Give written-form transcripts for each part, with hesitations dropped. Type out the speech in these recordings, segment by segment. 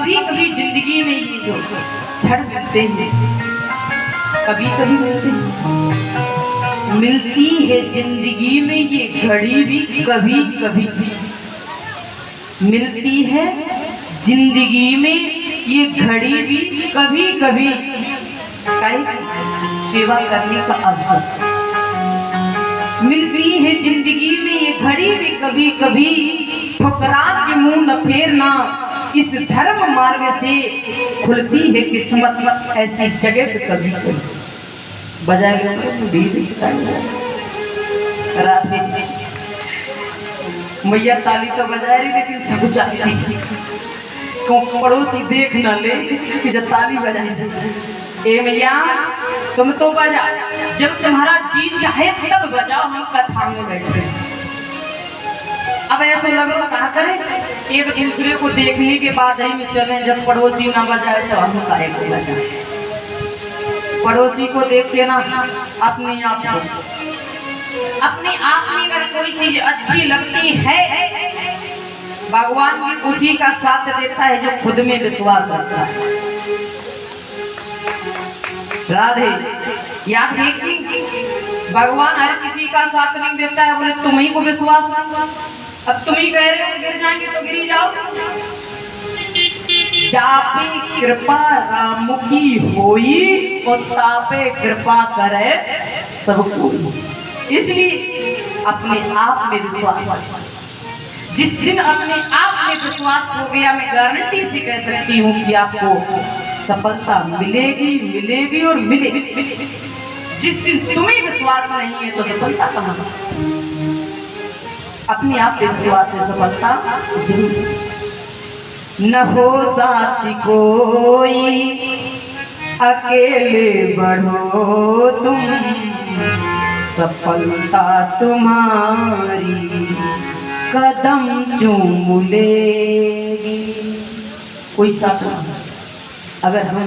कभी कभी जिंदगी में ये जो क्षण मिलते हैं, कभी कभी मिलती है जिंदगी में ये घड़ी भी कभी कभी मिलती है जिंदगी में ये घड़ी भी कभी कभी सेवा करने का अवसर मिलती है जिंदगी में ये घड़ी भी कभी कभी ठुकरा के मुंह न फेरना इस धर्म मार्ग से खुलती है किस्मत ऐसी जगह पे कभी कभी बजाए राधे मैया ताली तो बजा रही लेकिन सब चाहिए पड़ोसी देख न ले कि जब ताली बजाए ए मैया तुम तो बजा जब तुम्हारा जी चाहे तब बजाओ हम कथा में बैठे। अब ऐसा लग रहा कहा करें एक दूसरे को देखने के बाद ही में चले जब पड़ोसी ना बजाए तो हम काहे को बजाए। पड़ोसी को देखते ना अपने आप में अगर कोई चीज अच्छी लगती है भगवान भी उसी का साथ देता है जो खुद में विश्वास रखता है। राधे याद है कि भगवान हर किसी का साथ नहीं देता है, बोले तुम्ही को विश्वास नहीं। अब तुम ही कह रहे हो गिर जाएंगे तो गिरी जाओ। जापे कृपा राम की होई और तापे कृपा करे सबको। इसलिए अपने आप में विश्वास, जिस दिन अपने आप में विश्वास हो गया मैं गारंटी से कह सकती हूँ कि आपको सफलता मिलेगी मिलेगी और मिलेगी। जिस दिन तुम्हें विश्वास नहीं है तो सफलता कहाँ? अपने आप पे विश्वास से सफलता जरूर। न हो साथी कोई अकेले बढ़ो तुम, सफलता तुम्हारी कदम चूम लेगी। कोई साथ नहीं। अगर हम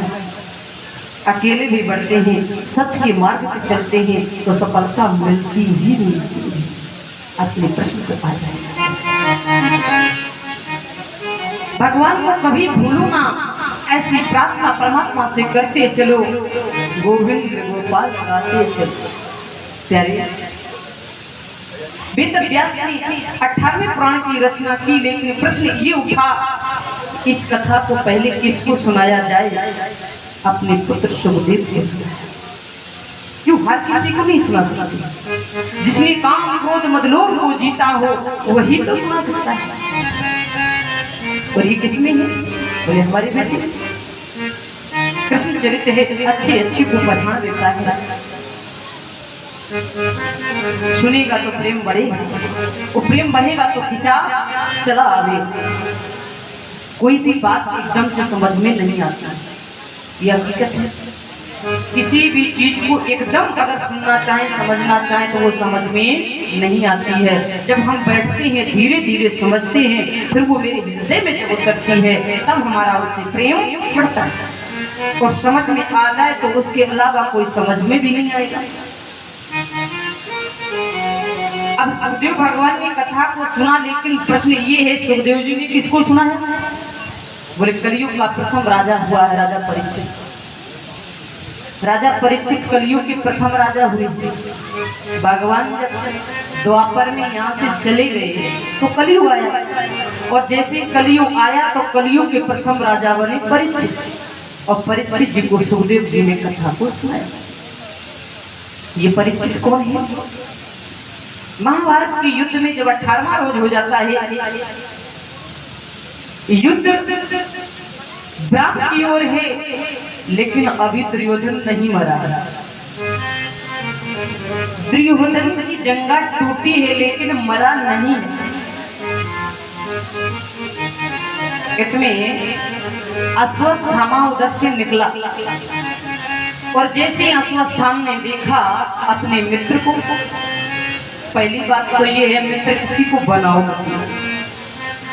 अकेले भी बढ़ते हैं सत्य के मार्ग पर चलते हैं तो सफलता मिलती ही मिलती है। अपने प्रश्न पे आ जाएगा। भगवान को कभी भूलो ना, ऐसी प्रार्थना परमात्मा से करते चलो, गोविंद गोपाल गाते चलो। प्यारे वेद व्यास ने 18वें पुराण की रचना की, लेकिन प्रश्न ये उठा इस कथा को पहले किसको सुनाया जाए? अपने पुत्र सुखदेव को सुनाया। क्यों हर किसी को नहीं सुना सकती? जिसने काम क्रोध मदलोभ को जीता हो वही तो सुना सकता है। और ये किसमें है? बोले हमारे बेटे कृष्ण चरित्र है, अच्छे अच्छे को पहचान देता है। सुनेगा तो प्रेम बढ़ेगा, वो प्रेम बढ़ेगा तो खिंचा चला आवे। कोई भी बात एकदम से समझ में नहीं आती, यह हकीकत है। किसी भी चीज को एकदम अगर सुनना चाहे समझना चाहे तो वो समझ में नहीं आती है। जब हम बैठते हैं धीरे धीरे समझते हैं, फिर वो मेरे हृदय में जब उतरती है तब हमारा उससे प्रेम बढ़ता है। और समझ में आ जाए तो उसके अलावा कोई समझ में भी नहीं आएगा। अब सुखदेव भगवान की कथा को सुना, लेकिन प्रश्न ये है सुखदेव जी ने किसको सुना है? बोले कलयुग का प्रथम राजा हुआ है राजा परीक्षित। राजा परीक्षित कलयुग के प्रथम राजा हुए। भगवान जब द्वापर में यहाँ से चले गए तो कलयुग आया, और जैसे कलयुग आया तो कलयुग के प्रथम राजा बने परीक्षित। और परीक्षित जी को सुखदेव जी ने कथा को सुनाया। ये परीक्षित कौन है? महाभारत के युद्ध में जब 18वां रोज हो जाता है, युद्ध व्याप की ओर है, लेकिन अभी दुर्योधन नहीं मरा। दुर्योधन की जंगा टूटी है लेकिन मरा नहीं है। इसमें अश्वत्थामा उधर से निकला, और जैसे अश्वत्थामा ने देखा अपने मित्र को, पहली बात तो ये है मित्र किसी को बनाओ,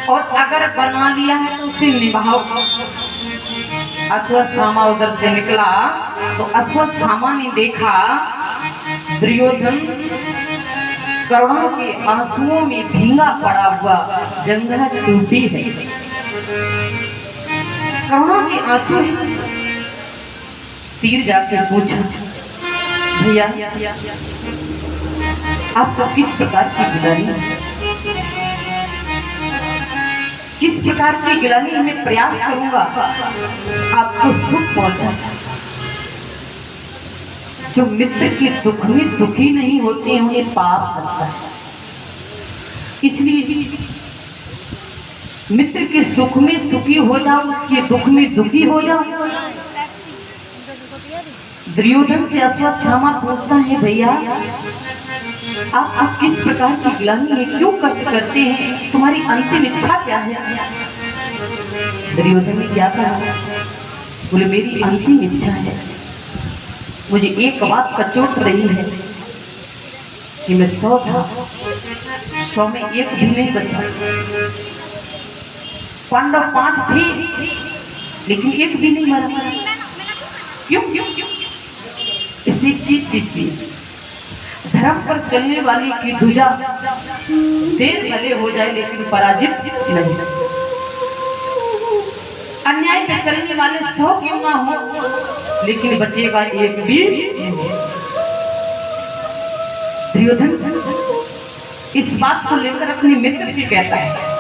और अगर बना लिया है तो उसे निभाओ। अश्वत्थामा उधर से निकला तो अश्वत्थामा ने देखा दुर्योधन करुणा के आंसुओं में भींगा पड़ा हुआ, जंगा टूटी है। करुणा के आंसू तीर जाकर पूछा, भैया आपको किस प्रकार की गिलानी, किस प्रकार की गिलानी में प्रयास करूंगा आपको सुख पहुंचा। जो मित्र के दुख में दुखी नहीं होते हैं उन्हें पाप लगता है, इसलिए मित्र के सुख में सुखी हो जाओ, उसके दुख में दुखी हो जाओ। दुर्योधन से अश्वत्थामा पूछता है, भैया आप किस प्रकार की गिलानी है, क्यों कष्ट करते हैं, तुम्हारी अंतिम इच्छा क्या है? दुर्योधन ने क्या कहा? बोले मेरी अंतिम इच्छा है, मुझे एक बात का चोट रही है कि मैं 100 था, 100 में एक भी नहीं बचा। पांडव 5 थे लेकिन एक भी नहीं मरा। क्यों? इससे एक चीज सीखती है, धर्म पर चलने वाले की ध्वजा देर भले हो जाए लेकिन पराजित नहीं। अन्याय पे चलने वाले 100 क्यों ना हो लेकिन बचेगा एक भी। दुर्योधन इस बात को लेकर अपने मित्र से कहता है,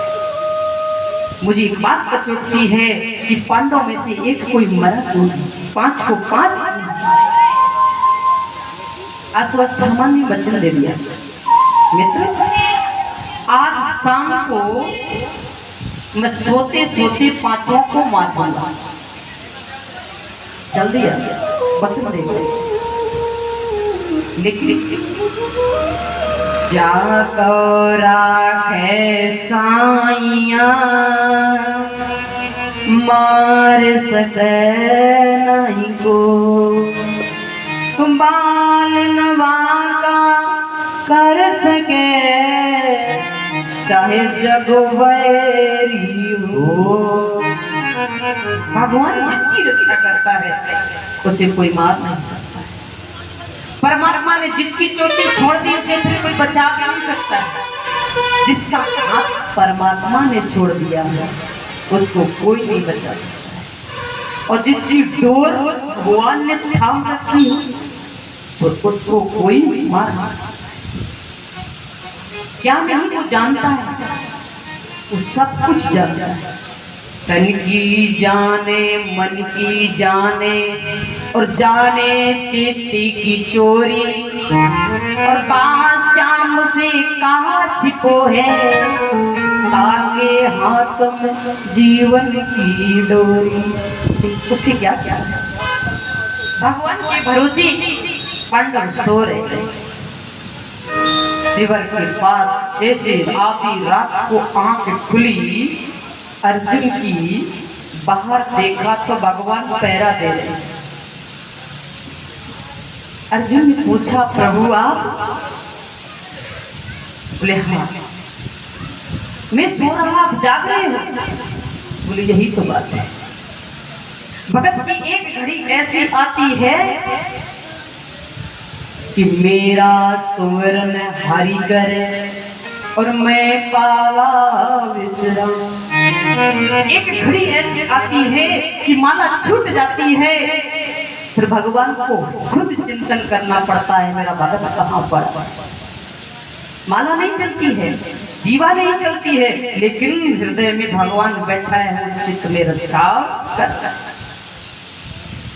मुझे एक बात का चोटती है कि पांडव में से एक कोई मरा क्यों नहीं, 5 को 5। अश्वत्थामा ने वचन दे दिया, मित्र आज शाम को मैं सोते सोते 5 को मार दूंगा। जल्दी वचन दे दिया। लेकिन जाको राखे साइया मार सके नहीं को, तुम बाल नवा का कर सके चाहे जग वैरी हो। भगवान जिसकी रक्षा करता है उसे कोई मार नहीं सकता है। परमात्मा ने जिसकी चोटी छोड़ दी उसे फिर कोई बचा नहीं सकता है। जिसका हाथ परमात्मा ने छोड़ दिया है उसको कोई नहीं बचा सकता है। और जिसकी डोर भगवान ने थाम रखी है तो उसको कोई मार नहीं सकता है। क्या नहीं वो जानता है, वो सब कुछ जानता है। तन की जाने मन की जाने और जाने चिट्ठी की चोरी, और बात श्याम से कहा छिपो है ताके हाथ में जीवन की डोरी। उससे क्या चाहिए? भगवान के भरोसे पांडव सो रहे। शिवर के पास जैसे आधी रात को आंख खुली, अर्जुन की बाहर देखा तो भगवान पहरा दे रहे। अर्जुन ने पूछा, प्रभु आप? बोले हाँ। मैं सो रहा आप जाग रहे हो? बोले यही तो बात है। भगत की एक घड़ी ऐसी आती है कि मेरा सुमिरन हरि करे और मैं पावा विश्राम। एक घड़ी ऐसी आती है कि माला छूट जाती है, फिर भगवान को खुद चिंतन करना पड़ता है, मेरा भगत कहाँ पर। माला नहीं चलती है, जीवा नहीं चलती है, लेकिन हृदय में भगवान बैठा है, चित्त में रक्षा करता है।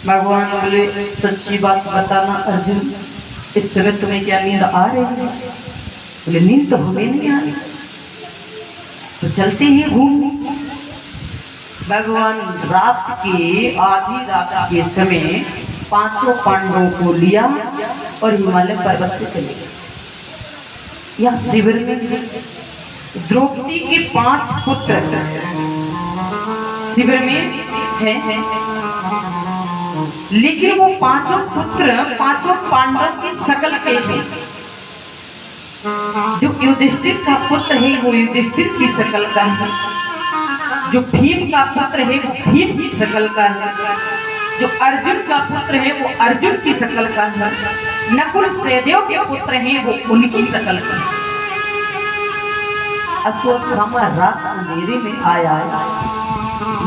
भगवान बोले सच्ची बात बताना अर्जुन, इस समय तुम्हें क्या नींद आ रही है? बोले नींद तो हमें नहीं आ रही, तो चलते ही घूम। भगवान रात के आधी रात के समय 5 पांडवों को लिया और हिमालय पर्वत पे चले गए। यहाँ शिविर में द्रौपदी के 5 पुत्र शिविर में है, लेकिन वो 5 पुत्र 5 पांडव की शकल के हैं। जो युधिष्ठिर का पुत्र है वो युधिष्ठिर की शकल का है, जो भीम का पुत्र है वो भीम की शकल का है, जो अर्जुन का पुत्र है वो अर्जुन की शकल का है, नकुल सहदेव के पुत्र हैं वो उनकी शकल का है। अश्वत्थामा रात अंधेरे में आया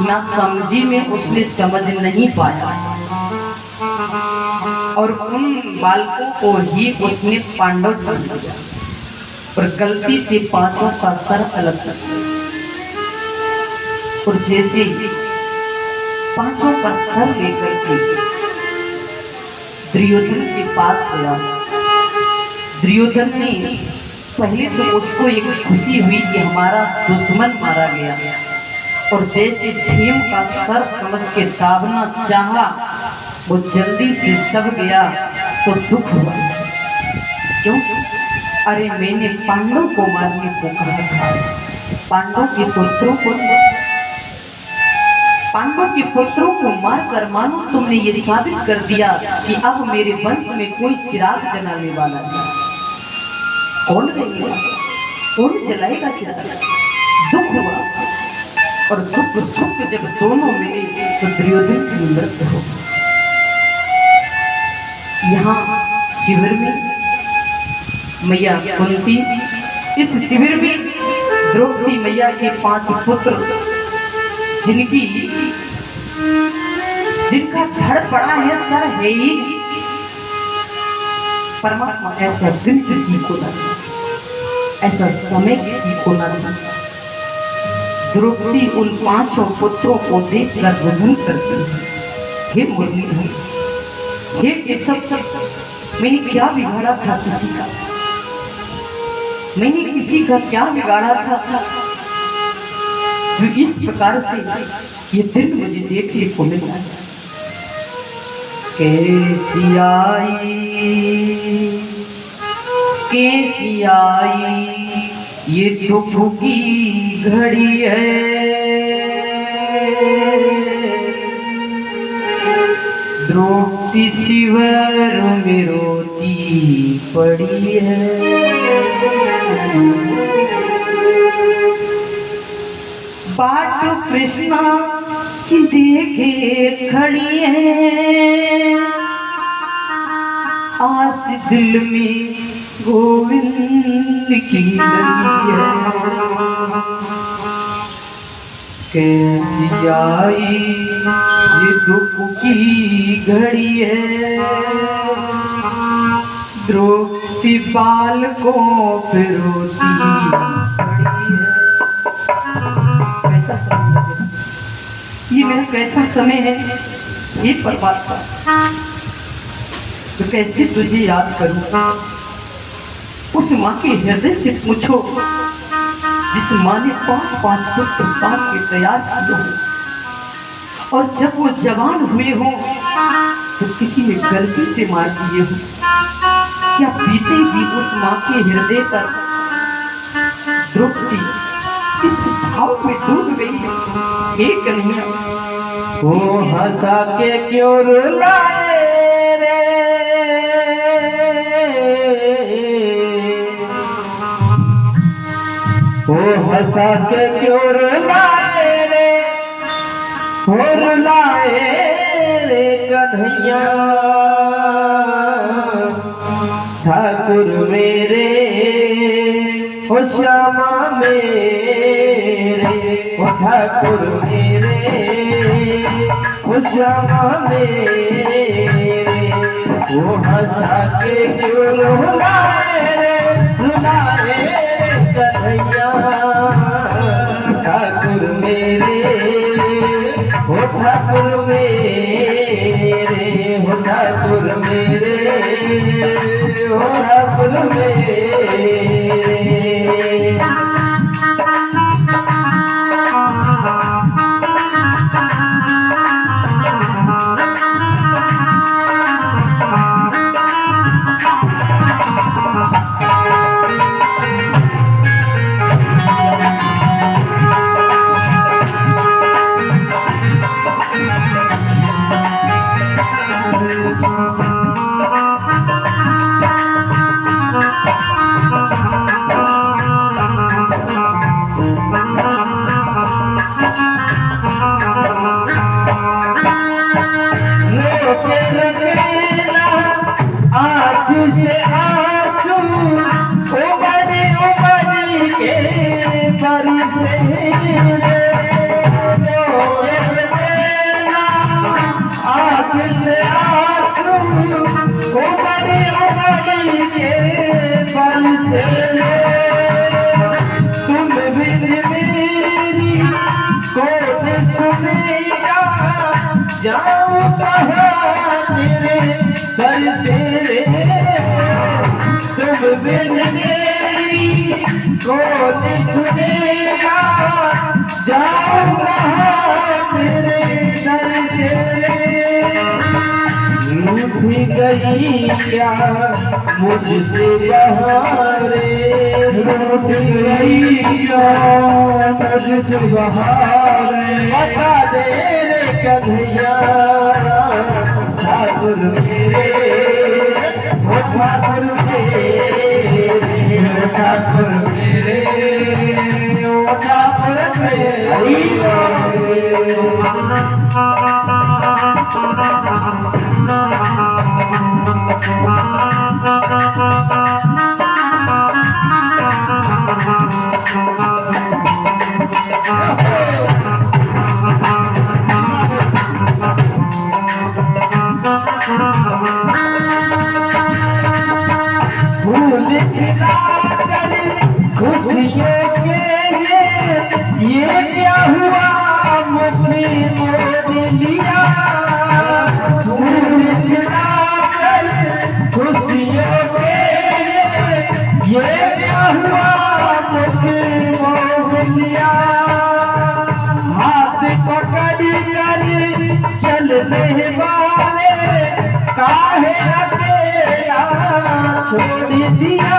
ना समझी में उसने समझ नहीं पाया और उन बालकों को ही उसने पांडव समझ लिया और गलती से पांचों का सर अलग कर दिया। और जैसे पांचों का सर लेकर के दुर्योधन के पास गया, दुर्योधन ने पहले तो उसको एक खुशी हुई कि हमारा दुश्मन मारा गया, और जैसे भीम का सर समझ के दाबना चाहा वो जल्दी से दब गया तो दुख हुआ। क्यों? अरे मैंने पांडव को मारने को कहा था, पांडव के पुत्रों को मारकर मानो तुमने ये साबित कर दिया कि अब मेरे वंश में कोई चिराग जलाने वाला नहीं। कौन जलाएगा चिराग? दुख हुआ और दुख सुख जब दोनों मिले तो दुर्योधन की मृत्यु हो। यहाँ शिविर में मैया कुंती, इस शिविर में द्रौपदी मैया के 5 पुत्र जिनका धड़ पड़ा है सर है ही, परमात्मा ऐसा दिन किसी को न दे, ऐसा समय किसी को न दे। द्रौपदी उन 5 पुत्रों को देखकर रुदन करती है, हे मुरलीधर, हे केशव, मैंने क्या बिगाड़ा था किसी का? मैंने किसी का क्या बिगाड़ा था जो इस प्रकार से ये दिन मुझे देखने को मिला? कैसी आई ये दुख की घड़ी है, द्रौपदी शिविर में रोती पड़ी है। बाट कृष्णा की देखे खड़ी है, आस दिल में गोविंद की लगी है। कैसी आई ये दुख की घड़ी है, द्रौपदी बालकों पे रोती पड़ी है। कैसा समय है ये, मेरा कैसा समय है ये परमात्मा, तो कैसे तुझे याद करूं? उस माँ के हृदय से पूछो जिस माँ ने 5 पुत्र काट के तैयार किए हो, और जब वो जवान हुए हो तो किसी ने गलती से मार दिए हो, क्या बीते भी उस माँ के हृदय पर द्रौपदी इस भाव में डूब गई है? हे कन्हैया, वो हंसा के क्यों रुलाए रे, वो हंसा के क्यों रुलाए रे, वो रुलाए रे कन्हैया, ठाकुर मेरे ओ श्यामा मेरे, ओ ठाकुर मेरे ओ श्यामा मेरे, वो हंसा के क्यों रुलाए रे कन्हैया, ठाकुर मेरे ओ ठाकुर मेरे, ओ ठाकुर मेरे ओ ठाकुर मेरे। कौन सुनेगा जाऊं कहाँ तेरे दर से तुम बिन मेरी कौन सुनेगा जाऊं कहाँ तेरे दर से रूठ गई क्या मुझसे बहारे रूठ गई क्या मुझसे बहारे बता दे रे कन्हैया ठाकुर मेरे ओ ठाकुर मेरे ठाकुर मेरे ओ ठाकुर मेरे फूल खिलाकर खुशियों के ये क्या हुआ मुझे मोड़ लिया फूल खिलाकर खुशियों के ये क्या हुआ मुझे मोड़ लिया हाथ पकड़ कर चलने वाले काहे अकेला छोड़ दिया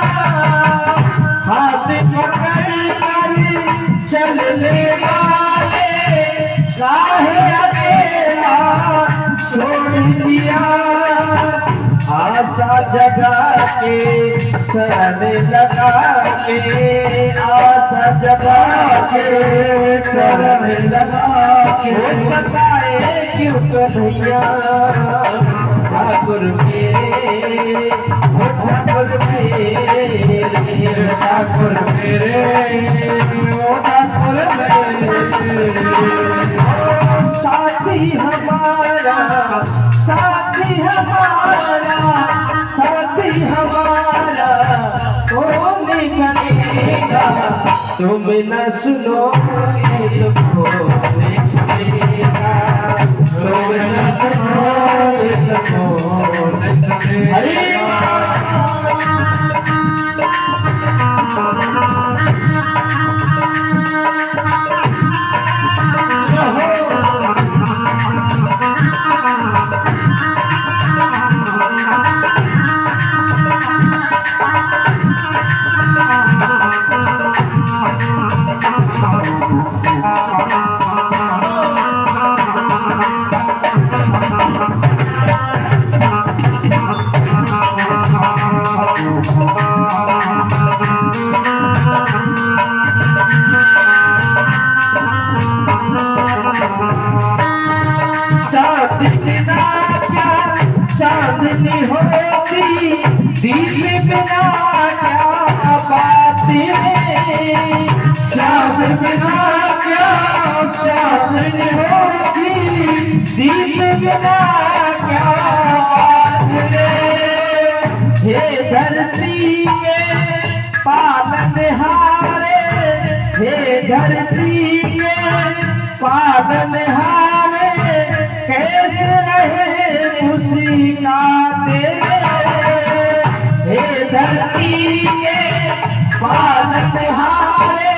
हाथ पकड़ कर चलने वाले काहे अकेला छोड़ दिया आशा जगा के शरण लगा के आशा जगा के शरण लगा के सताए क्यों कन्हैया ठाकुर मेरे ओ ठाकुर मेरे ठाकुर मेरे ओ ठाकुर मेरे साथी हमारा साथी हमारा साथी हमारा कौन बनेगा तुम न सुनोगे तो कौन सुनेगा तुम न सुनोगे तो कौन सुनेगा चांदनी होती दीप बिना क्या बात है चांद बिना क्या चांदनी होती दीप बिना क्या बात है हे धरती के पालनहारे हे धरती के पालनहारे कैसे रहे खुशी का तेरे हे धरती के पालनहारे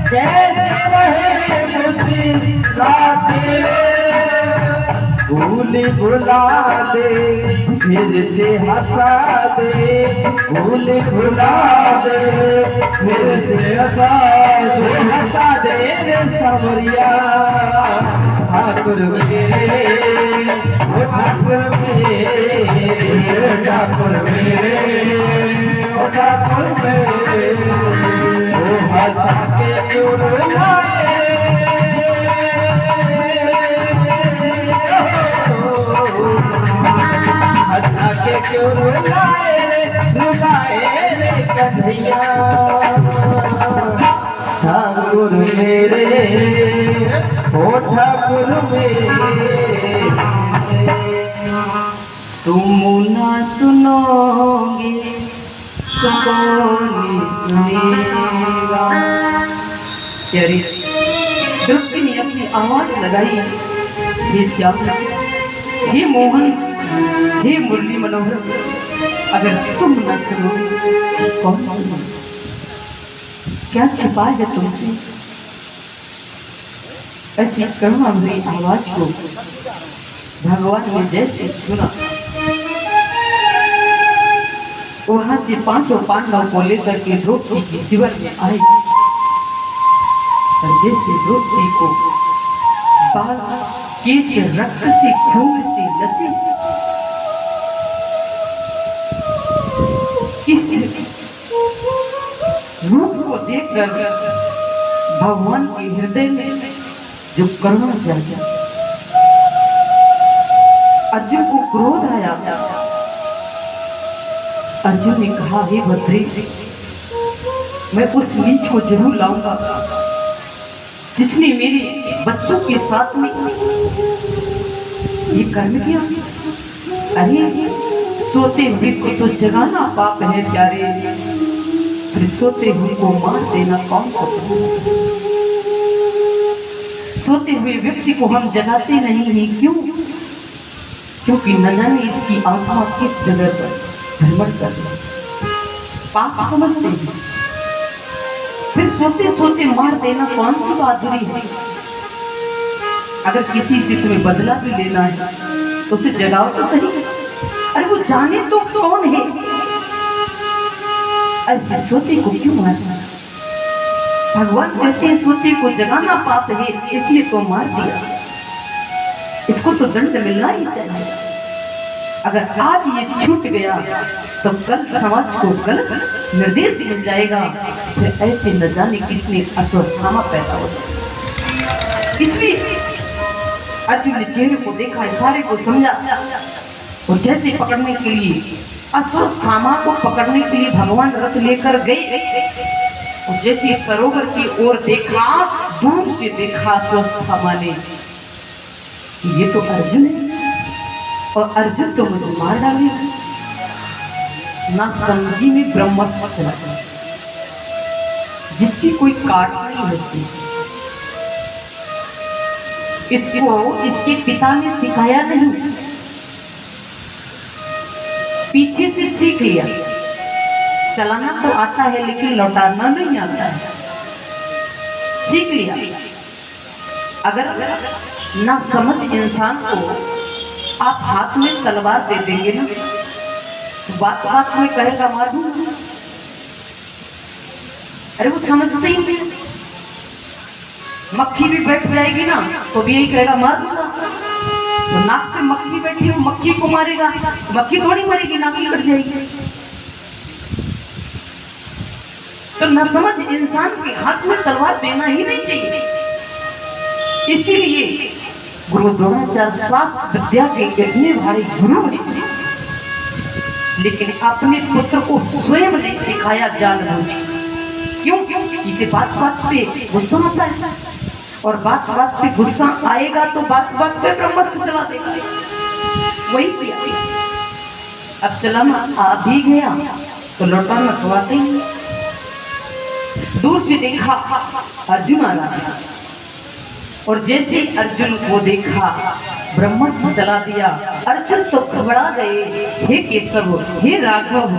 कैसे रहे खुशी का तेरे भूल भुला दे फिर से हंसा दे भूल भुला दे फिर से हंसा दे रे सावरिया ठाकुर मेरे ओ ठाकुर मेरे ठाकुर मेरे ओ ठाकुर मेरे ओ हंसा के क्यों रुलाए हंसा के क्यों रुलाए रे कन्हैया ठाकुर मेरे ओ ठाकुर मेरे तुम ना सुनोगे तो कौन सुनेगा। द्रौपदी ने अपनी आवाज लगाई, हे श्याम, हे मोहन, हे मुरली मनोहर, अगर तुम न सुनो तो कौन सुनो? क्या छिपा है तुमसे? ऐसी करुणा भरी आवाज को भगवान ने जैसे सुना, वहां से पांचों पांडवों को लेकर के द्रौपदी की शिविर में आए। और जैसे द्रौपदी को बाल केस रक्त से खून से लसे, इस रूप को देखकर भगवान के हृदय में जो करुणा जागी, अर्जुन को क्रोध आया। अर्जुन ने कहा, हे भद्री, मैं उस नीच को जरूर लाऊंगा जिसने मेरे बच्चों के साथ में ये कर्म किया। अरे सोते हुए को तो जगाना पाप है प्यारे, फिर सोते हुए को मार देना कौन सा पाप है? सोते हुए व्यक्ति को हम जगाते नहीं हैं, क्यों? क्योंकि न जाने इसकी आत्मा किस जगह पर भ्रमण कर रही, पाप समझते हैं। फिर सोते सोते मार देना कौन सी बहादुरी है? अगर किसी से तुम्हें बदला भी लेना है तो उसे जगाओ तो सही। अरे वो जाने तो कौन है, ऐसे सोते को क्यों मारना? भगवान कहते हैं सोते को जगाना पाप है, इसलिए तो मार दिया, इसको तो दंड मिलना ही चाहिए। अगर आज ये छूट गया तो कल समाज को गलत निर्देश मिल जाएगा, फिर ऐसे न जाने किसने अस्वस्थामा पैदा हो जाएगा। इसलिए अर्जुन ने चेहरे को देखा, इशारे को समझा, और जैसे पकड़ने के लिए अस्वस्थामा को पकड़ने के लिए भगवान रथ लेकर गए, और जैसे सरोवर की ओर देखा, दूर से देखा अस्वस्थामा ने, ये तो अर्जुन है, और अर्जुन तो मुझे मार डालेगा। ना समझी में ब्रह्मास्त्र चला गया, जिसकी कोई काट नहीं होती। इसको इसके पिता ने सिखाया नहीं, पीछे से सीख लिया। चलाना तो आता है लेकिन लौटाना नहीं आता है, सीख लिया। अगर ना समझ इंसान को आप हाथ में तलवार दे देंगे ना, तो बात बात में कहेगा मार दूंगा। अरे वो समझते ही नहीं। मक्खी भी बैठ जाएगी ना तो भी यही कहेगा मार दूंगा। तो नाक पे मक्खी बैठी है, मक्खी को मारेगा, मक्खी थोड़ी मरेगी, नाक ही कट जाएगी। तो न समझ इंसान के हाथ में तलवार देना ही नहीं चाहिए। इसीलिए गुरु द्रोणाचार्य शास्त्र विद्या के इतने भारी गुरु हैं, लेकिन अपने पुत्र को स्वयं नहीं सिखाया जानबूझ के। क्यों? इसे बात बात पे गुस्सा आता है, और बात बात पे गुस्सा आएगा तो बात बात पे ब्रह्मास्त्र चला देगा। वही किया। अब चलाना आ भी गया तो लौटाना तो आते ही। दूर से देखा अर्जुन आ रहा है, और जैसे अर्जुन को देखा ब्रह्मास्त्र चला दिया। अर्जुन तो घबरा गए, हे केशव, हे राघव,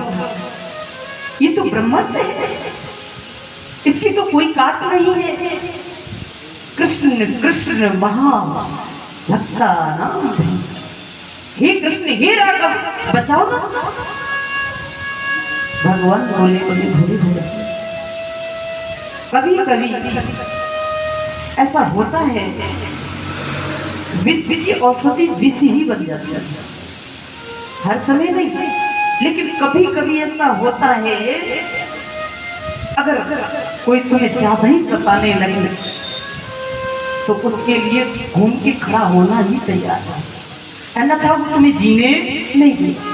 ये तो ब्रह्मास्त्र है, इसकी तो कोई काट नहीं है। कृष्ण कृष्ण महाभक्ता नाम, हे कृष्ण हे राघव बचाओ ना। भगवान बोले बोले भोले भोले। कभी कभी ऐसा होता है, विष की औषधि विष ही बन जाती है, हर समय नहीं, लेकिन कभी कभी ऐसा होता है, अगर कोई तुम्हें ज्यादा ही सताने लगे तो उसके लिए घूम के खड़ा होना ही तैयार है, अन्यथा वो तुम्हें जीने नहीं देगा।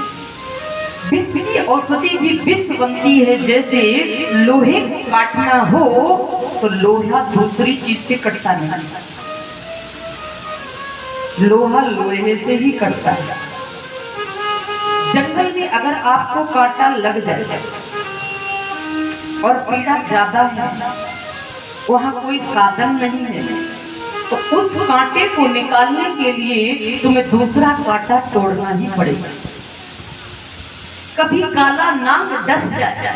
विष की औषधि भी विष बनती है। जैसे लोहे को काटना हो तो लोहा दूसरी चीज से कटता नहीं, लोहा लोहे से ही कटता है। जंगल में अगर आपको कांटा लग जाए और पीड़ा ज्यादा है, वहां कोई साधन नहीं है, तो उस कांटे को निकालने के लिए तुम्हें दूसरा कांटा तोड़ना ही पड़ेगा। कभी काला नाग डस जाए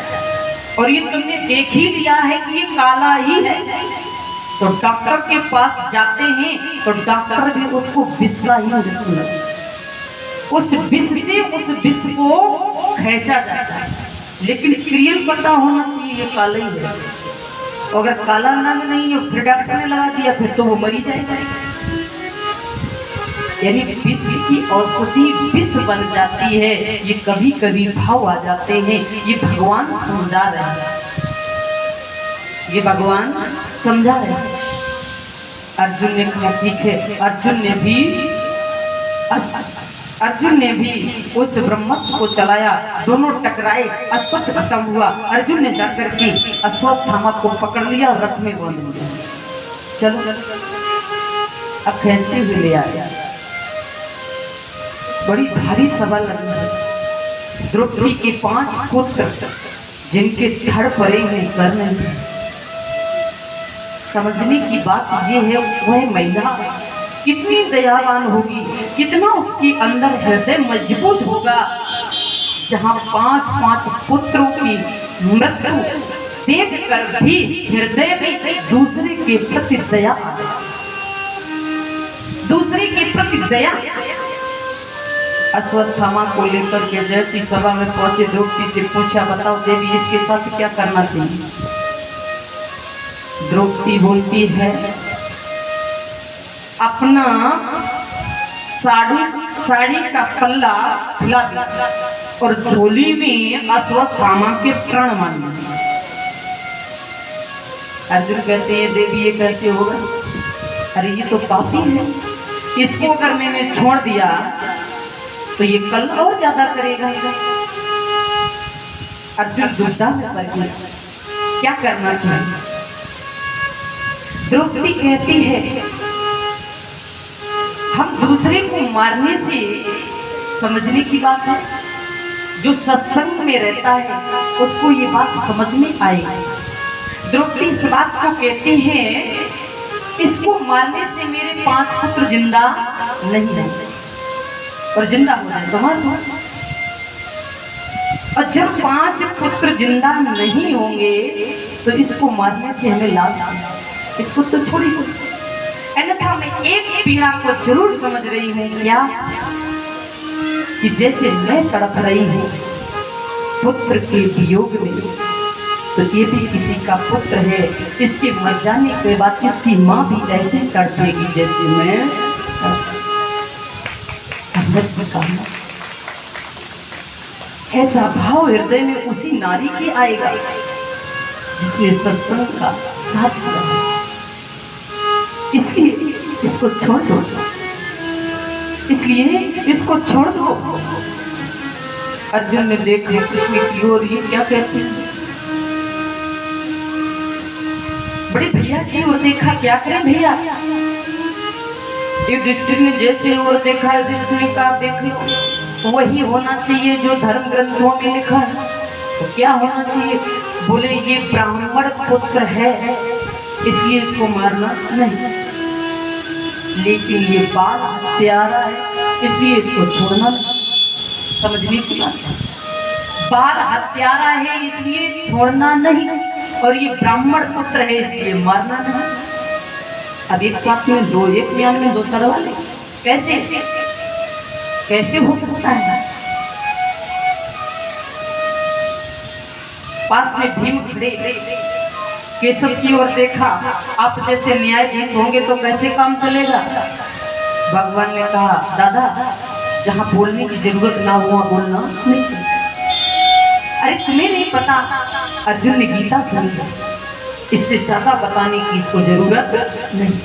और ये तुमने देख ही लिया है कि ये काला ही है, तो डॉक्टर के पास जाते हैं तो डॉक्टर भी उसको विष का ही इंजेक्शन लगाता है। उस विष से उस विष को खींचा जाता है, लेकिन क्लियर पता होना चाहिए ये काला ही है। अगर काला नाग नहीं है फिर डॉक्टर ने लगा दिया, फिर तो वो मरी जाएगा। यानी विष की औषधि विष बन जाती है। ये कभी कभी भाव आ जाते हैं। ये भगवान समझा रहे हैं, ये भगवान समझा रहे हैं। अर्जुन ने कहा ठीक है। अर्जुन ने भी उस ब्रह्मास्त्र को चलाया, दोनों टकराए, अस्त्र खत्म हुआ। अर्जुन ने जाकर के अश्वत्थामा को पकड़ लिया और रथ में बांध लिया। चलो अब खींचते हुए ले आया। बड़ी भारी सभा लगी। द्रौपदी के 5 पुत्र जिनके धड़ पड़े हैं, सर नहीं। समझने की बात यह है, वह महिला कितनी दयावान होगी, कितना उसके अंदर हृदय मजबूत होगा, जहां 5 पुत्रों की मृत्यु देखकर भी हृदय में दूसरे के प्रति दया, दूसरे के प्रति दया। अश्वत्थामा को लेकर के जैसी सभा में पहुंचे, द्रौपदी से पूछा, बताओ देवी इसके साथ क्या करना चाहिए। द्रौपदी बोलती है, अपना साड़ी का पल्ला फैला दो और झोली में अश्वत्थामा के प्राण मान लो। अर्जुन कहते हैं, देवी ये कैसे होगा? अरे ये तो पापी है, इसको अगर मैंने छोड़ दिया तो ये कल और ज्यादा करेगा। अर्जुन दुविधा में पड़ गया, क्या करना चाहिए। द्रौपदी कहती है, हम दूसरे को मारने से, समझने की बात है, जो सत्संग में रहता है उसको ये बात समझ में आएगी। द्रौपदी इस बात को कहती हैं, इसको मारने से मेरे 5 पुत्र जिंदा नहीं रहेंगे, और जिंदा हो जाए तो मार दो। और जब 5 पुत्र जिंदा नहीं होंगे तो इसको मारने से हमें लाभ है, इसको तो छोड़ी हो। अन्यथा मैं एक पीड़ा को जरूर समझ रही हूँ, क्या कि जैसे मैं तड़प रही हूँ पुत्र के वियोग में, तो ये भी किसी का पुत्र है। इसके मर जाने के बाद इसकी माँ भी ऐसे तड़पेगी जैसे मैं। ऐसा भाव हृदय में उसी नारी के आएगा जिसने सत्संग का साथ दिया। इसको छोड़ दो, इसलिए इसको छोड़ दो। अर्जुन ने देखा कृष्ण की ओर, ये क्या कहती है। बड़े भैया की ओर देखा, क्या करें भैया। युधिष्ठिर ने जैसे और देखा, युधिष्ठिर ने कहा देख लो, वही होना चाहिए जो धर्म ग्रंथों में लिखा है। तो क्या होना चाहिए? बोले ये ब्राह्मण पुत्र है इसलिए इसको मारना नहीं, लेकिन ये बाल हत्यारा है इसलिए इसको छोड़ना नहीं। समझने की बात है, बाल हत्यारा है इसलिए छोड़ना नहीं, और ये ब्राह्मण पुत्र है इसलिए मारना नहीं। अब एक साथ में दो, एक म्यान में 2 तरवाले, कैसे हो सकता है। पास में भीम खड़े, केशव की ओर देखा, आप जैसे न्यायाधीश होंगे तो कैसे काम चलेगा। भगवान ने कहा, दादा जहां बोलने की जरूरत ना हो वहां बोलना नहीं चाहिए। अरे तुम्हें नहीं पता, अर्जुन ने गीता सुनी है, इससे ज्यादा बताने की इसको जरूरत नहीं।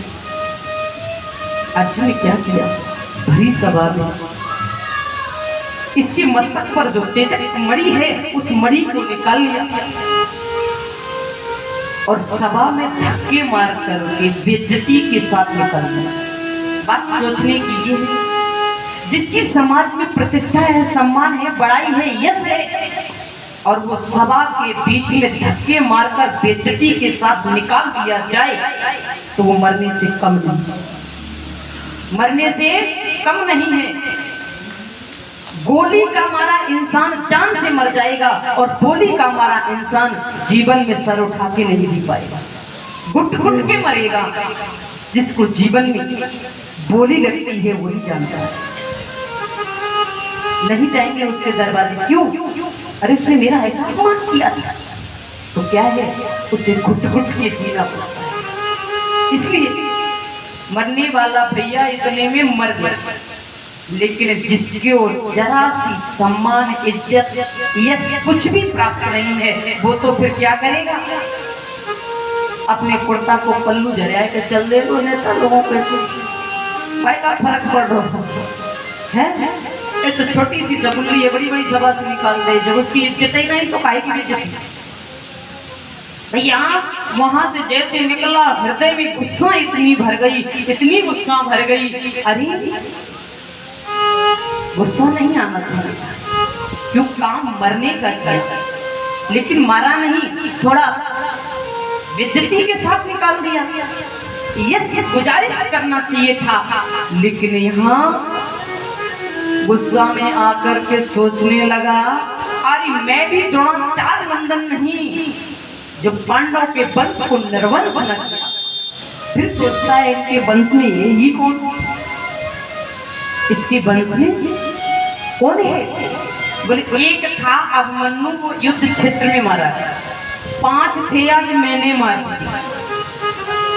अर्जुन ने क्या किया, भरी सभा में इसके मस्तक पर जो तेजक मणि है उस मणि को निकाल लिया और सभा में धक्के मार करके बेइज्जती के साथ निकाल दिया। बात सोचने की ये है, जिसकी समाज में प्रतिष्ठा है, सम्मान है, बड़ाई है, यश है, और वो सभा के बीच में धक्के मारकर बेइज्जती के साथ निकाल दिया जाए, तो वो मरने से कम नहीं, मरने से कम नहीं है। गोली का मारा इंसान जान से मर जाएगा और गोली का मारा इंसान जीवन में सर उठा के नहीं जी पाएगा, घुट घुट के मरेगा। जिसको जीवन में गोली लगती है वही जानता है। नहीं जाएंगे उसके दरवाजे, क्यों? अरे उसने मेरा ऐसा अपमान किया था, तो क्या है, उसे घुट घुट के जीना पड़ता है। इसलिए मरने वाला भैया इतने में मर गया, लेकिन जिसके जरा सी सम्मान, इज्जत, यश कुछ भी प्राप्त नहीं है, वो तो फिर क्या करेगा? अपने कुर्ता को पल्लू जरिया के चल दे दो नेता लोगों को, ऐसे भाई का फर्क पड़ रहा है। ये तो छोटी सी सबुल्ली है, बड़ी बड़ी सभा से निकाल दे, जब उसकी इज्जत ही नहीं तो काहे की बेइज्जती। भैया वहां से जैसे निकला, हृदय में गुस्सा इतनी भर गई, इतनी गुस्सा भर गई। अरे गुस्सा नहीं आना चाहिए, क्यों? काम मरने का किया, लेकिन मारा नहीं, थोड़ा बेइज्जती के साथ निकाल दिया। यस गुजारिश करना चाहिए था, लेकिन यहाँ गुस्सा में आकर के सोचने लगा, अरे मैं भी द्रोणाचार्य नंदन नहीं जो पांडव के वंश को निर्वंश न किया। फिर सोचता है इनके वंश में ये कौन, इसके वंश में कौन है? बोले एक था अभिमन्यु को युद्ध क्षेत्र में मारा, 5 थे आज मैंने मारे,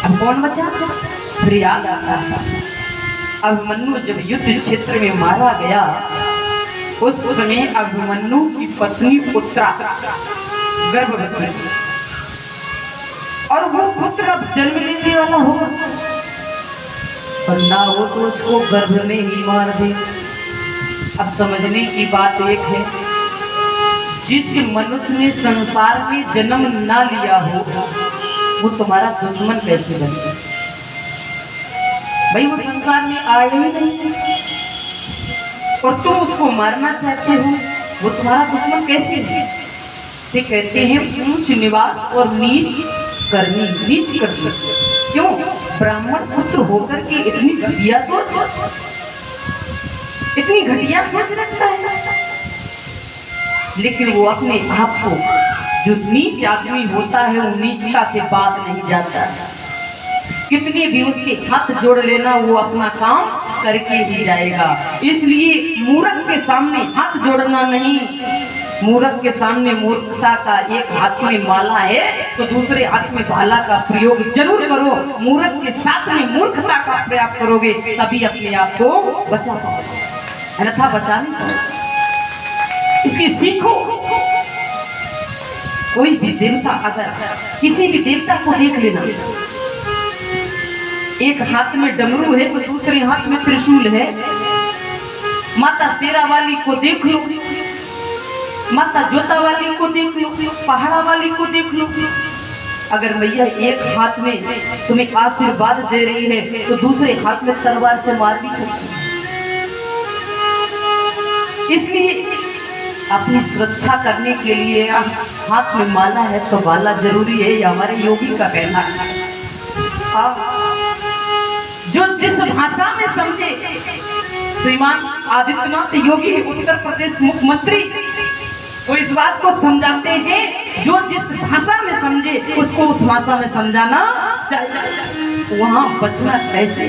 अब कौन बचा? फिर याद आता था अभिमन्यु जब युद्ध क्षेत्र में मारा गया, उस समय अभिमन्यु की पत्नी उत्तरा गर्भवती थी, और वो पुत्र अब जन्म लेने वाला होगा, और ना वो तो उसको गर्भ में ही मार दे। अब समझने की बात एक है, जिस मनुष्य ने संसार में जन्म ना लिया हो वो तुम्हारा दुश्मन कैसे बने? भाई वो संसार में आया ही नहीं और तुम उसको मारना चाहते हो, वो तुम्हारा दुश्मन कैसे है? से कहते हैं ऊंच निवास और नीच करनी, नीच करनी। क्यों? ब्राह्मण पुत्र होकर के इतनी घटिया सोच, इतनी घटिया सोच रखता है, लेकिन वो अपने आप को, जो नीच आदमी होता है वो नीचता के बाद नहीं जाता है। कितने भी उसके हाथ जोड़ लेना, वो अपना काम करके ही जाएगा। इसलिए मूर्ख के सामने हाथ जोड़ना नहीं, मूर्ख के सामने मूर्खता का, एक हाथ में माला है तो दूसरे हाथ में भाला का प्रयोग जरूर करो। मूर्ख के साथ में मूर्खता का प्रयोग करोगे तभी अपने आप को बचा पाओगे, अन्यथा बचा नहीं पाओगे। इसकी सीखो। कोई भी देवता, अगर किसी भी देवता को देख लेना, एक हाथ में डमरू है तो दूसरे हाथ में त्रिशूल है। माता शेरा वाली को देख लो, माता जोता वाली को देख लो, पहाड़ा वाली को देख लो। अगर मैया एक हाथ में तुम्हें आशीर्वाद दे रही है तो दूसरे हाथ में तलवार से मार भी सकती है। इसलिए अपनी सुरक्षा करने के लिए हाथ में माला है तो माला जरूरी है, ये हमारे योगी का कहना है। जो जिस भाषा में समझे, श्रीमान आदित्यनाथ योगी उत्तर प्रदेश मुख्यमंत्री, वो इस बात को समझाते हैं, जो जिस भाषा में समझे उसको उस भाषा में समझाना चाहिए। वहां बचना कैसे?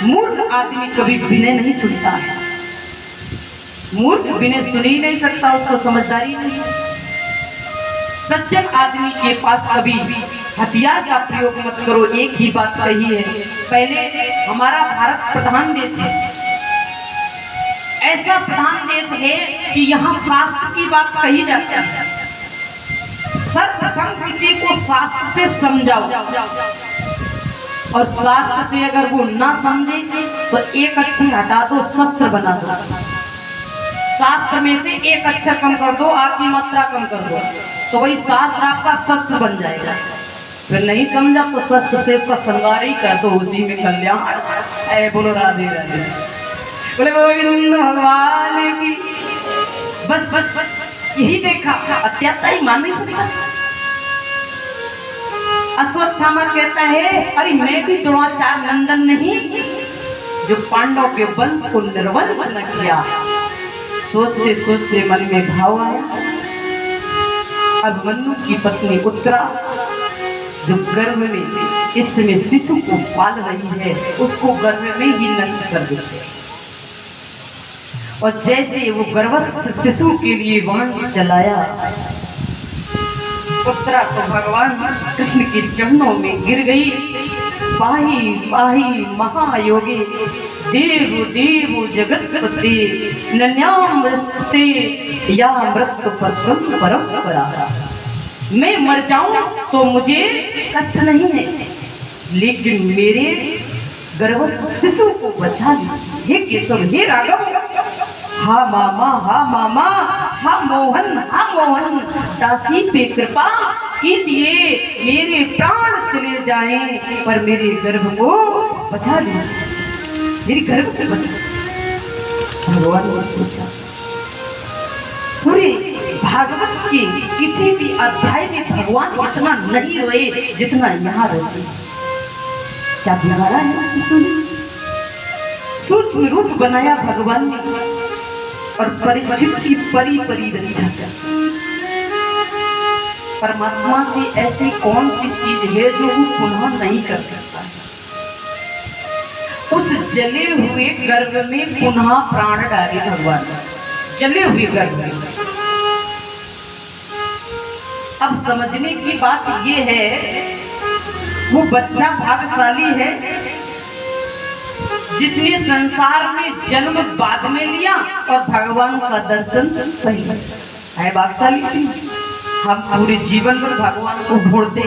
मूर्ख आदमी कभी विनय नहीं सुनता है, मूर्ख विनय सुन ही नहीं सकता, उसको समझदारी नहीं। सज्जन आदमी के पास कभी हथियार का प्रयोग मत करो। एक ही बात कही है, पहले हमारा भारत प्रधान देश है, ऐसा प्रधान देश है कि यहाँ शास्त्र की बात कही जाती है। सर्वप्रथम किसी को शास्त्र से समझाओ, और शास्त्र से अगर वो ना समझे तो एक अक्षर हटा दो, शस्त्र बना दो। शास्त्र में से एक अक्षर कम कर दो, आपकी मात्रा कम कर दो, तो वही शास्त्र आपका शस्त्र बन जाएगा। फिर नहीं समझा तो शस्त्र से उसका श्रृंगार ही कर दो, उसी में कल्याण। ऐ बोलो राधे राधे, बोले गोविंद भगवान की। बस यही देखा, अत्याचारी मान नहीं सकता। अश्वत्थामा कहता है अरे मैं भी द्रोणाचार्य नंदन नहीं जो पांडव के वंश को निर्वंश न किया। सोचते सोचते मन में भाव आया, अब मनु की पत्नी उत्तरा जो गर्भ में इस समय शिशु को पाल रही है उसको गर्भ में ही नष्ट कर देते। और जैसे वो गर्भस्थ शिशु के लिए बाण चलाया, उत्तरा तो भगवान कृष्ण के चरणों में गिर गई। पाही पाही महायोगी देव देव जगतपति नन्यामस्ते या मृत्यु पश्चिम परंपरा। मैं मर जाऊं तो मुझे कष्ट नहीं है, लेकिन मेरे गर्भस्थ शिशु को बचा लीजिए। हे केशव, हे राघव, हा मामा, हा मामा, हा मोहन, हा मोहन, दासी पे कृपा कीजिए, मेरे प्राण चले जाएं पर मेरे गर्भ को बचा लीजिए, मेरी गर्भ को बचा। भगवान ने सोचा पूरे भागवत के किसी भी अध्याय में भगवान इतना नहीं रोए जितना यहाँ रोते। क्या बिगाड़ा है उस शिशु ने? सूक्ष्म रूप बनाया भगवान ने और परीक्षित की परी परी रक्षा कर। परमात्मा से ऐसी कौन सी चीज है जो वो पुनः नहीं कर सकता? उस जले हुए गर्भ में पुनः प्राण डाले भगवान, जले हुए गर्भ में। अब समझने की बात ये है, वो बच्चा भाग्यशाली है जिसने संसार में जन्म बाद में लिया और भगवान का दर्शन पहले है। भाग्यशाली थी। हम पूरे जीवन भर भगवान को ढूंढते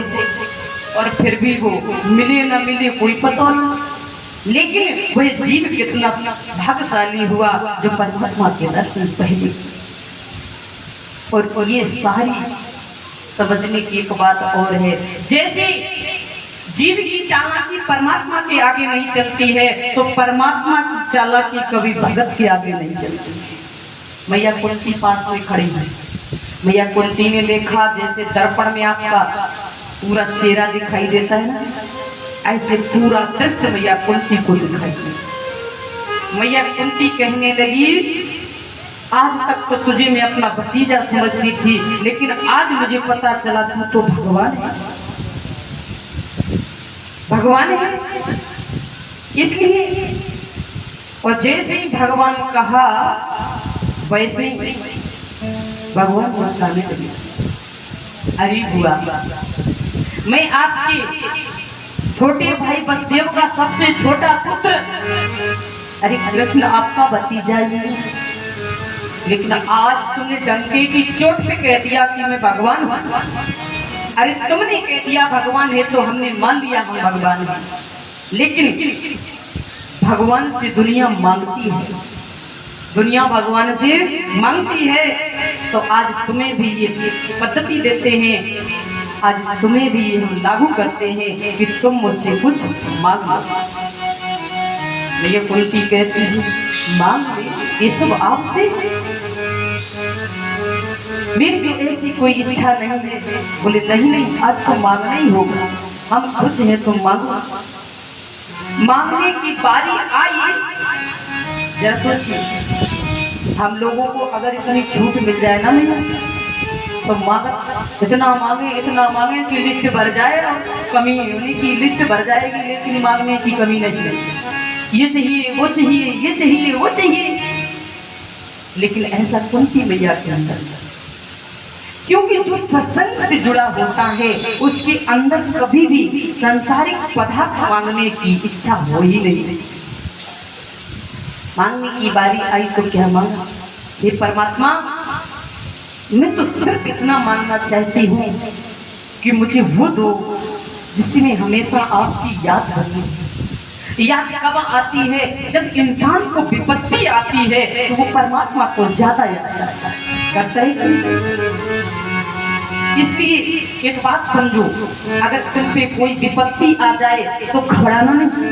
और फिर भी वो मिले न मिले कोई पता नहीं, लेकिन वह जीव कितना भाग्यशाली हुआ जो परमात्मा के दर्शन पहले। और ये सारी समझने की एक बात और है, जैसे जीव की चालाकी परमात्मा के आगे नहीं चलती है तो परमात्मा की चालाकी कभी भगत के आगे नहीं चलती। मैया कुंती पास में खड़ी है। मैया कुंती ने देखा जैसे दर्पण में आपका पूरा चेहरा दिखाई देता है ना, ऐसे पूरा दृष्ट मैया कुंती को दिखाई दी। मैया कुंती कहने लगी, आज तक तो तुझे मैं अपना भतीजा समझती थी, लेकिन आज मुझे पता चला तू तो भगवान है, भगवान है। इसलिए और जैसे ही भगवान कहा वैसे ही भगवान मुस्कुराने लगे। अरे बुआ, मैं आपके छोटे भाई वसुदेव का सबसे छोटा पुत्र, अरे कृष्ण आपका भतीजा ही, लेकिन आज तुमने डंके की चोट पे कह दिया कि मैं भगवान हूं। अरे तुमने कह दिया भगवान है तो हमने मान लिया हम भगवान हैं, लेकिन भगवान से दुनिया मांगती है, दुनिया भगवान से मांगती है। तो आज तुम्हें भी ये पद्धति देते हैं, आज तुम्हें भी ये हम लागू करते हैं कि तुम मुझसे कुछ मांग लो। मैं ये कुंती कहती हूँ मांग ले, ये सब आपसे, मेरी तो ऐसी कोई इच्छा नहीं है। बोले नहीं नहीं, आज तो मांगना ही होगा, हम खुश हैं तो मांगो। मांगने की बारी आई, जरा सोचिए हम लोगों को अगर इतनी छूट मिल जाए ना मैया, तो मांग इतना मांगे कि लिस्ट भर जाए और कमी होने की लिस्ट भर जाएगी, लेकिन मांगने की कमी नहीं है। ये चाहिए, वो चाहिए, ये चाहिए, वो चाहिए, लेकिन ऐसा कुंती मैया के अंदर, क्योंकि जो सत्संग से जुड़ा होता है उसके अंदर कभी भी सांसारिक पदार्थ मांगने की इच्छा हो ही नहीं सकती। मांगने की बारी आई तो क्या मांगा? हे परमात्मा, मैं तो सिर्फ इतना मांगना चाहती हूँ कि मुझे वो दो जिसमें हमेशा आपकी याद बने। याद कब आती है? जब इंसान को विपत्ति आती है तो वो परमात्मा को ज्यादा याद करता है। इसलिए एक बात समझो, अगर तुम पे कोई विपत्ति आ जाए तो घबराना नहीं,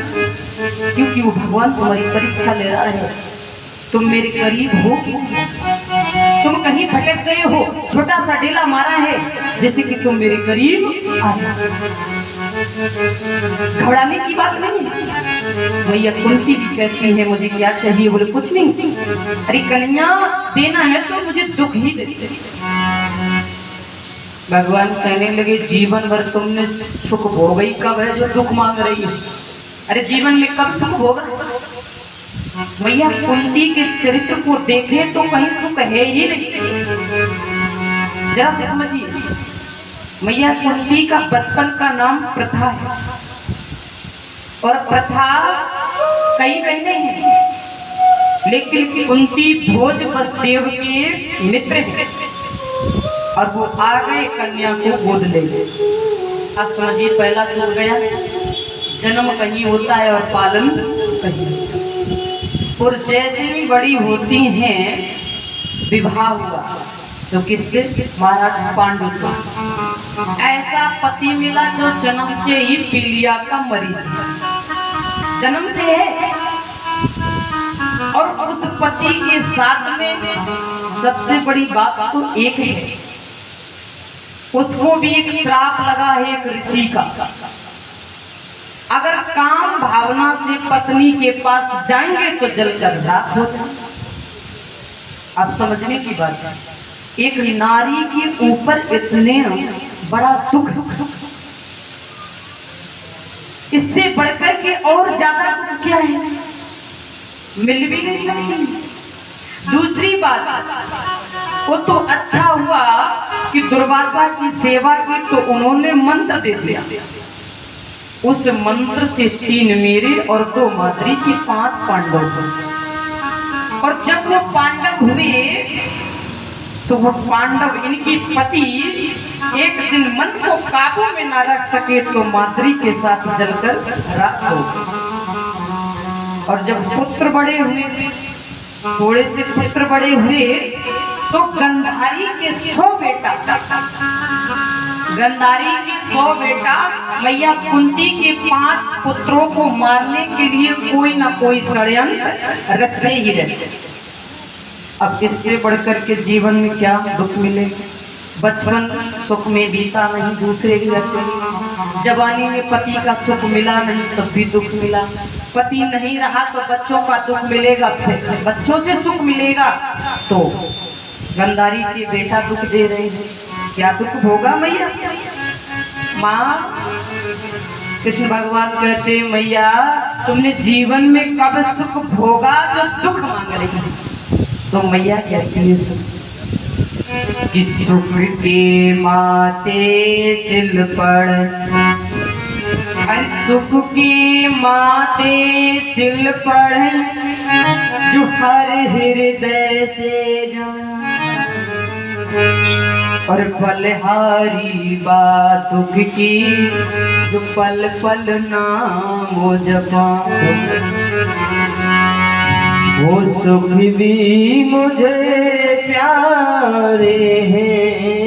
क्योंकि वो भगवान तुम्हारी परीक्षा ले रहा है। तुम मेरे करीब हो, तुम कहीं भटक गए हो, छोटा सा डेला मारा है, जैसे कि तुम मेरे करीब आ जाओ। घबराने की बात नहीं। मैया कुंती भी कहती है मुझे क्या चाहिए, बोले कुछ नहीं, अरे कन्या देना है तो मुझे दुख ही दे। भगवान कहने लगे जीवन भर तुमने सुख भोगा ही कब है जो दुख मांग रही है? अरे जीवन में कब सुख होगा? मैया कुंती के चरित्र को देखे तो कहीं सुख है ही नहीं, जरा से समझिए। मैया कुंती का बचपन का नाम प्रथा है और प्रथा कई बहने हैं, लेकिन कुंती भोज वसुदेव के मित्र हैं और वो आ गए कन्या को गोद ले गए। अब समझिए पहला सुख गया, जन्म कहीं होता है और पालन कहीं। और जैसे ही बड़ी होती हैं विवाह हुआ तो किससे? महाराज पांडु से। ऐसा पति मिला जो जन्म से ही पीलिया का मरीज है, जन्म से है। और उस पति के साथ में सबसे बड़ी बात तो एक है, उसको भी एक श्राप लगा है एक ऋषि का। अगर काम भावना से पत्नी के पास जाएंगे तो जलकर राख हो जाए। अब समझने की बात है, एक नारी के ऊपर इतने बड़ा दुख, इससे बढ़कर के और ज्यादा दुख क्या है? मिल भी नहीं सकती। दूसरी बात, वो तो अच्छा हुआ कि दुर्वासा की सेवा की तो उन्होंने मंत्र दे दिया। उस मंत्र से 3 मेरे और 2 माद्री की 5 पांडव हुए। और जब वो पांडव हुए तो वो पांडव इनकी पति एक दिन मन को काबू में ना रख सके तो माद्री के साथ जलकर राख हो। और जब पुत्र बड़े हुए, थोड़े से पुत्र बड़े हुए तो गंधारी के 100 बेटा, गंधारी के 100 बेटा मैया कुंती के 5 पुत्रों को मारने के लिए कोई ना कोई षड्यंत्र रचते ही रहते। अब इससे बढ़कर के जीवन में क्या दुख मिले? बचपन सुख में बीता नहीं, दूसरे की रचना। जवानी में पति का सुख मिला नहीं तब भी दुख मिला। पति नहीं रहा तो बच्चों का दुख मिलेगा, फिर बच्चों से सुख मिलेगा। तो गंधारी के बेटा दुख दे रहे हैं, क्या दुख होगा मैया? माँ कृष्ण भगवान कहते मैया तुमने जीवन में कब सुख भोगा जो दुख मांग रही है? तो मैया कहती है सुख कि सुख के माते सिल पड़, अरे सुख की माते सिल पड़ जो हर हृदय से जाए। और बलहारी बात दुख की जो पल पल नाम जपा, वो सुख भी मुझे प्यारे हैं